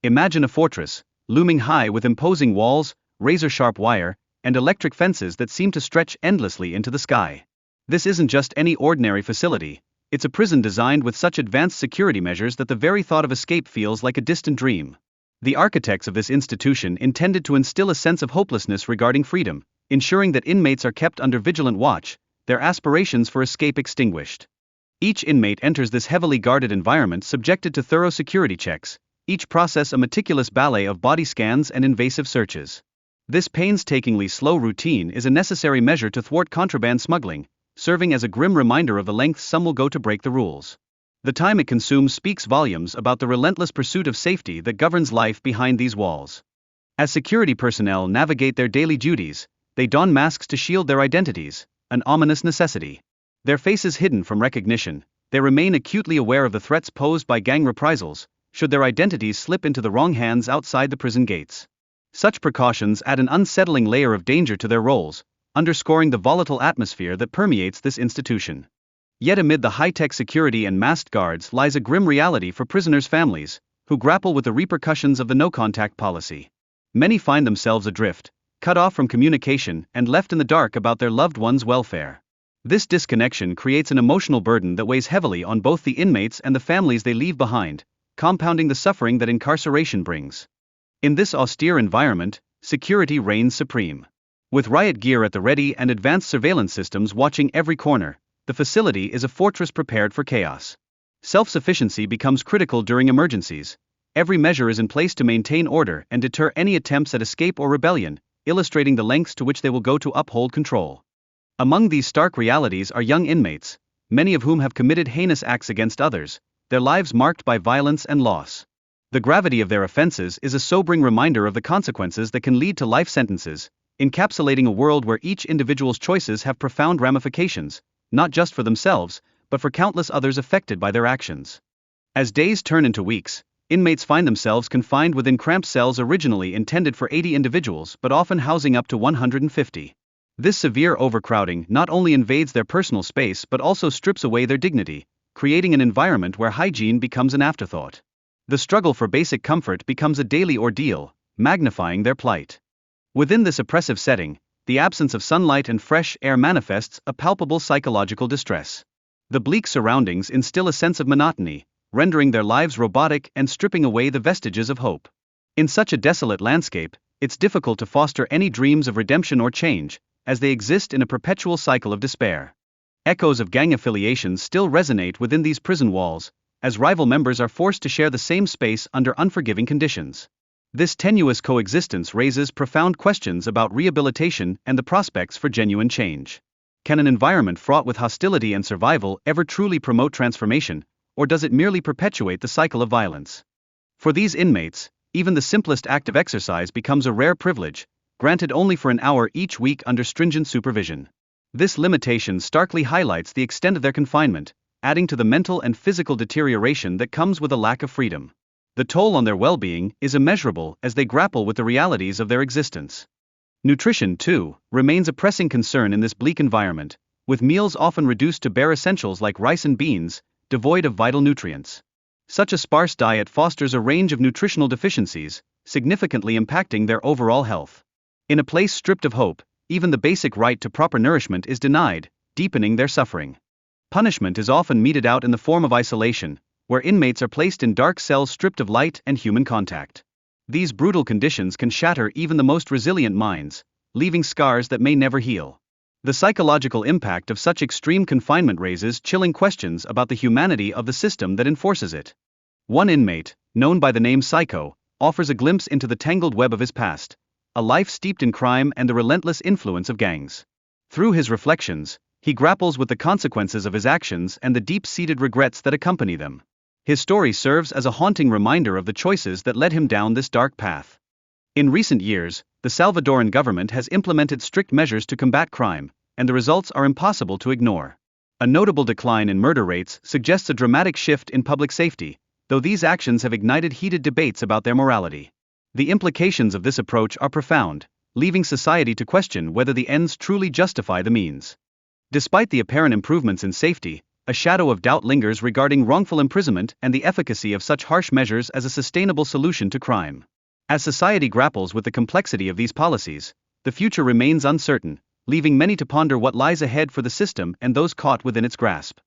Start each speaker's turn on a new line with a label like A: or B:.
A: Imagine a fortress, looming high with imposing walls, razor-sharp wire, and electric fences that seem to stretch endlessly into the sky. This isn't just any ordinary facility, it's a prison designed with such advanced security measures that the very thought of escape feels like a distant dream. The architects of this institution intended to instill a sense of hopelessness regarding freedom, ensuring that inmates are kept under vigilant watch, their aspirations for escape extinguished. Each inmate enters this heavily guarded environment subjected to thorough security checks, each process a meticulous ballet of body scans and invasive searches. This painstakingly slow routine is a necessary measure to thwart contraband smuggling, serving as a grim reminder of the lengths some will go to break the rules. The time it consumes speaks volumes about the relentless pursuit of safety that governs life behind these walls. As security personnel navigate their daily duties, they don masks to shield their identities, an ominous necessity. Their faces hidden from recognition, they remain acutely aware of the threats posed by gang reprisals, should their identities slip into the wrong hands outside the prison gates. Such precautions add an unsettling layer of danger to their roles, underscoring the volatile atmosphere that permeates this institution. Yet amid the high-tech security and masked guards lies a grim reality for prisoners' families, who grapple with the repercussions of the no-contact policy. Many find themselves adrift, cut off from communication and left in the dark about their loved ones' welfare. This disconnection creates an emotional burden that weighs heavily on both the inmates and the families they leave behind, compounding the suffering that incarceration brings. In this austere environment, security reigns supreme. With riot gear at the ready and advanced surveillance systems watching every corner, the facility is a fortress prepared for chaos. Self-sufficiency becomes critical during emergencies. Every measure is in place to maintain order and deter any attempts at escape or rebellion, illustrating the lengths to which they will go to uphold control. Among these stark realities are young inmates, many of whom have committed heinous acts against others, their lives marked by violence and loss. The gravity of their offenses is a sobering reminder of the consequences that can lead to life sentences, encapsulating a world where each individual's choices have profound ramifications, not just for themselves, but for countless others affected by their actions. As days turn into weeks, inmates find themselves confined within cramped cells originally intended for 80 individuals but often housing up to 150. This severe overcrowding not only invades their personal space but also strips away their dignity, creating an environment where hygiene becomes an afterthought. The struggle for basic comfort becomes a daily ordeal, magnifying their plight. Within this oppressive setting, the absence of sunlight and fresh air manifests a palpable psychological distress. The bleak surroundings instill a sense of monotony, rendering their lives robotic and stripping away the vestiges of hope. In such a desolate landscape, it's difficult to foster any dreams of redemption or change, as they exist in a perpetual cycle of despair. Echoes of gang affiliations still resonate within these prison walls, as rival members are forced to share the same space under unforgiving conditions. This tenuous coexistence raises profound questions about rehabilitation and the prospects for genuine change. Can an environment fraught with hostility and survival ever truly promote transformation, or does it merely perpetuate the cycle of violence? For these inmates, even the simplest act of exercise becomes a rare privilege, granted only for an hour each week under stringent supervision. This limitation starkly highlights the extent of their confinement, adding to the mental and physical deterioration that comes with a lack of freedom. The toll on their well-being is immeasurable as they grapple with the realities of their existence. Nutrition, too, remains a pressing concern in this bleak environment, with meals often reduced to bare essentials like rice and beans, devoid of vital nutrients. Such a sparse diet fosters a range of nutritional deficiencies, significantly impacting their overall health. In a place stripped of hope, even the basic right to proper nourishment is denied, deepening their suffering. Punishment is often meted out in the form of isolation, where inmates are placed in dark cells stripped of light and human contact. These brutal conditions can shatter even the most resilient minds, leaving scars that may never heal. The psychological impact of such extreme confinement raises chilling questions about the humanity of the system that enforces it. One inmate, known by the name Psycho, offers a glimpse into the tangled web of his past, a life steeped in crime and the relentless influence of gangs. Through his reflections, he grapples with the consequences of his actions and the deep-seated regrets that accompany them. His story serves as a haunting reminder of the choices that led him down this dark path. In recent years, the Salvadoran government has implemented strict measures to combat crime, and the results are impossible to ignore. A notable decline in murder rates suggests a dramatic shift in public safety, though these actions have ignited heated debates about their morality. The implications of this approach are profound, leaving society to question whether the ends truly justify the means. Despite the apparent improvements in safety, A shadow of doubt lingers regarding wrongful imprisonment and the efficacy of such harsh measures as a sustainable solution to crime. As society grapples with the complexity of these policies, the future remains uncertain, leaving many to ponder what lies ahead for the system and those caught within its grasp.